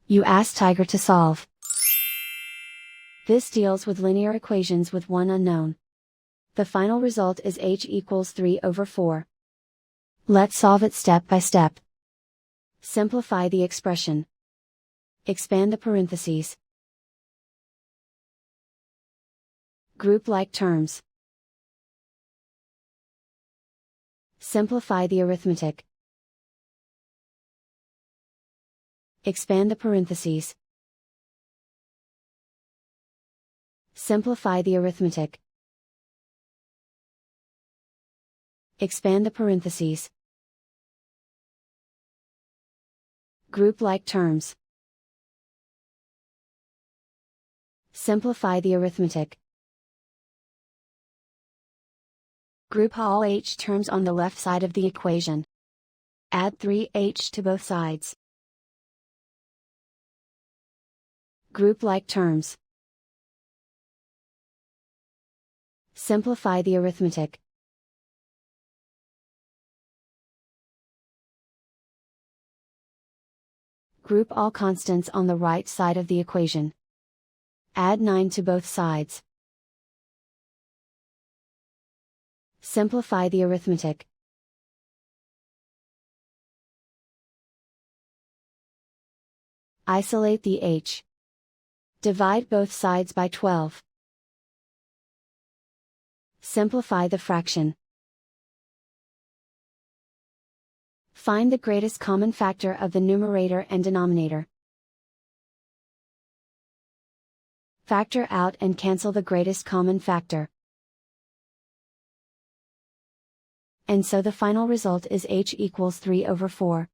You ask Tiger to solve. This deals with linear equations with one unknown. The final result is h equals 3/4. Let's solve it step by step. Simplify the expression. Expand the parentheses. Group like terms. Simplify the arithmetic. Expand the parentheses. Simplify the arithmetic. Expand the parentheses. Group like terms. Simplify the arithmetic. Group all h terms on the left side of the equation. Add 3h to both sides. Group like terms. Simplify the arithmetic. Group all constants on the right side of the equation. Add 9 to both sides. Simplify the arithmetic. Isolate the h. Divide both sides by 12. Simplify the fraction. Find the greatest common factor of the numerator and denominator. Factor out and cancel the greatest common factor. And so the final result is h equals 3/4.